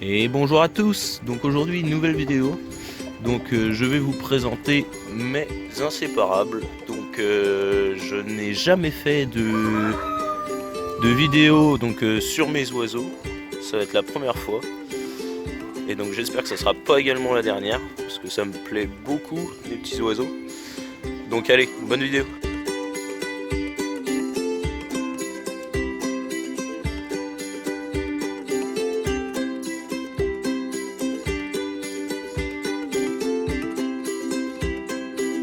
Et bonjour à tous. Donc aujourd'hui une nouvelle vidéo. Donc je vais vous présenter mes inséparables. Donc je n'ai jamais fait de vidéo sur mes oiseaux. Ça va être la première fois. Et donc j'espère que ça sera pas également la dernière, parce que ça me plaît beaucoup les petits oiseaux. Donc allez, bonne vidéo.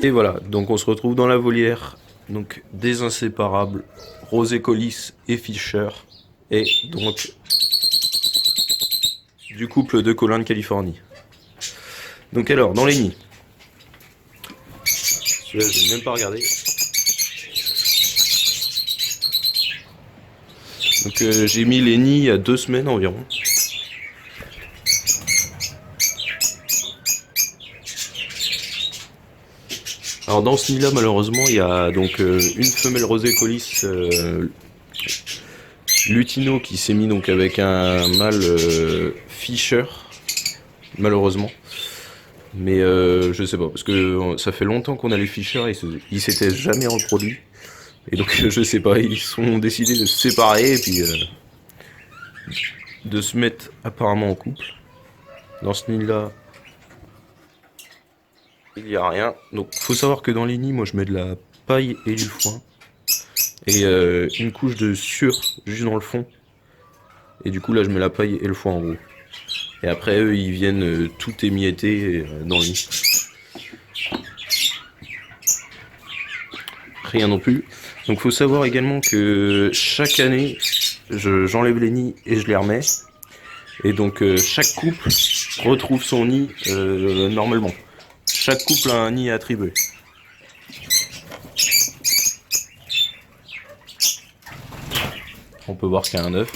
Et voilà, donc on se retrouve dans la volière, donc des inséparables, Rosé Collis et Fischer, et donc du couple de Colin de Californie. Donc alors, dans les nids, celui-là je vais même pas regarder. Donc j'ai mis les nids il y a 2 semaines environ. Alors dans ce nid là malheureusement il y a donc une femelle Rosé Collis lutino qui s'est mis donc avec un mâle Fischer malheureusement. Mais je sais pas, parce que ça fait longtemps qu'on a les Fischer et ils s'étaient jamais reproduits. Et donc je sais pas, ils ont décidé de se séparer et puis de se mettre apparemment en couple. Dans ce nid là, il n'y a rien. Donc faut savoir que dans les nids, moi je mets de la paille et du foin. Et une couche de sueur juste dans le fond. Et du coup là je mets la paille et le foin en haut. Et après eux ils viennent tout émietter dans le nid. Rien non plus. Donc faut savoir également que chaque année j'enlève les nids et je les remets. Et donc chaque couple retrouve son nid normalement. Chaque couple a un nid attribué. On peut voir qu'il y a un œuf.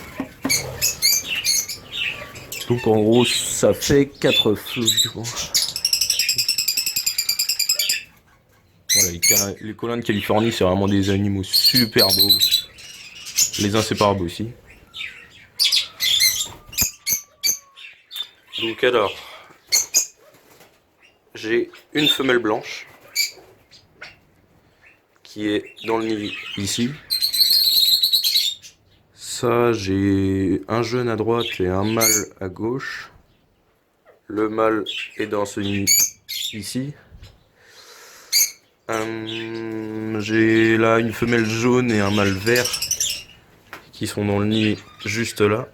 Donc en gros ça fait 4 œufs. Voilà, les Colins de Californie c'est vraiment des animaux super beaux. Les inséparables aussi. Donc alors, j'ai une femelle blanche qui est dans le nid ici. Ça, j'ai un jeune à droite et un mâle à gauche. Le mâle est dans ce nid ici. J'ai là une femelle jaune et un mâle vert qui sont dans le nid juste là.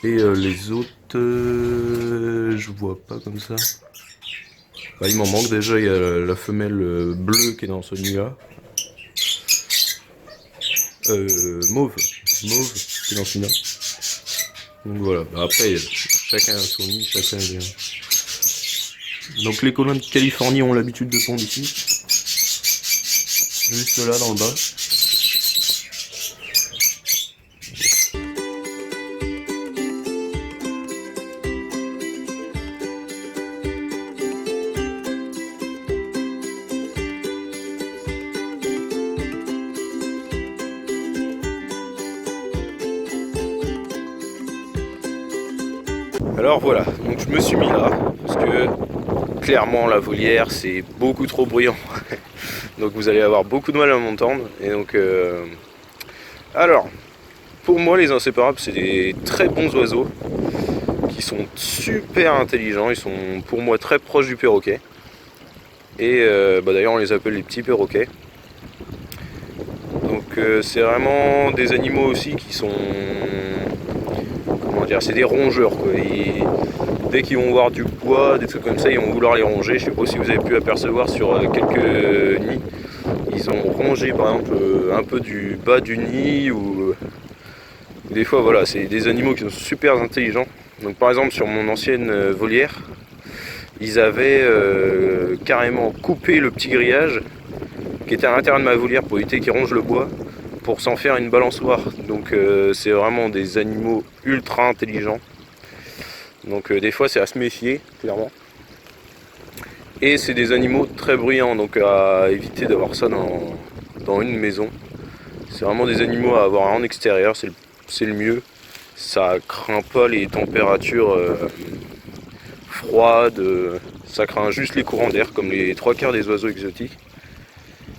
Et les autres, je vois pas comme ça. Bah, il m'en manque déjà, il y a la femelle bleue qui est dans ce nid là. Mauve qui est dans ce nid là. Donc voilà, bah, après chacun a son nid, chacun vient. Donc les Colins de Californie ont l'habitude de pondre ici. Juste là dans le bas. Alors voilà, donc je me suis mis là, parce que clairement la volière c'est beaucoup trop bruyant. Donc vous allez avoir beaucoup de mal à m'entendre. Et donc alors, pour moi les inséparables c'est des très bons oiseaux, qui sont super intelligents, ils sont pour moi très proches du perroquet. Et d'ailleurs on les appelle les petits perroquets. Donc c'est vraiment des animaux aussi qui sont... c'est des rongeurs quoi. Dès qu'ils vont voir du bois, des trucs comme ça, ils vont vouloir les ronger. Je sais pas si vous avez pu apercevoir sur quelques nids, ils ont rongé par exemple un peu du bas du nid, ou des fois voilà, c'est des animaux qui sont super intelligents. Donc par exemple sur mon ancienne volière, ils avaient carrément coupé le petit grillage qui était à l'intérieur de ma volière pour éviter qu'ils rongent le bois, pour s'en faire une balançoire. Donc c'est vraiment des animaux ultra intelligents. Donc des fois c'est à se méfier, clairement. Et c'est des animaux très bruyants, donc à éviter d'avoir ça dans une maison. C'est vraiment des animaux à avoir en extérieur, c'est le mieux. Ça craint pas les températures froides, ça craint juste les courants d'air comme les 3/4 des oiseaux exotiques.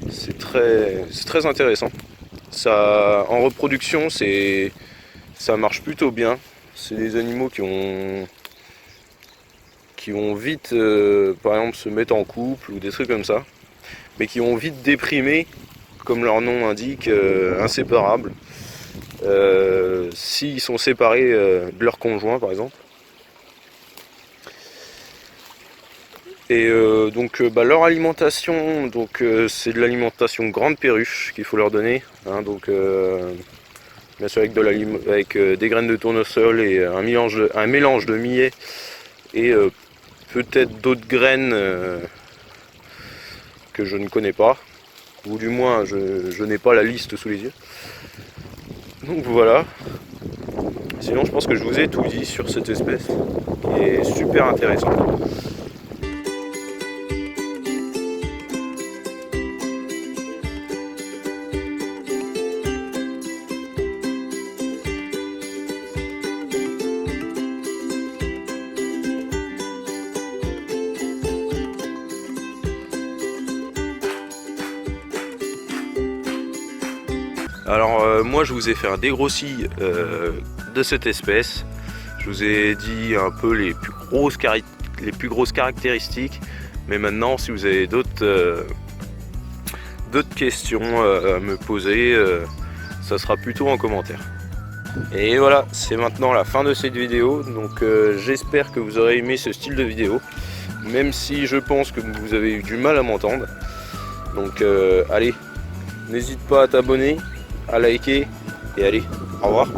C'est très intéressant. Ça, en reproduction, ça marche plutôt bien. C'est des animaux qui vont vite, par exemple, se mettre en couple ou des trucs comme ça, mais qui vont vite déprimer, comme leur nom indique, inséparables. S'ils sont séparés de leur conjoint, par exemple. Et donc leur alimentation, c'est de l'alimentation grande perruche qu'il faut leur donner, hein, bien sûr avec des graines de tournesol et un mélange de millet et peut-être d'autres graines que je ne connais pas, ou du moins je n'ai pas la liste sous les yeux. Donc voilà. Sinon je pense que je vous ai tout dit sur cette espèce qui est super intéressante. Alors moi je vous ai fait un dégrossi de cette espèce. Je vous ai dit un peu les plus grosses caractéristiques. Mais maintenant si vous avez d'autres questions à me poser, ça sera plutôt en commentaire. Et voilà, c'est maintenant la fin de cette vidéo. Donc j'espère que vous aurez aimé ce style de vidéo. Même si je pense que vous avez eu du mal à m'entendre. Donc allez, n'hésite pas à t'abonner, à liker et allez, au revoir.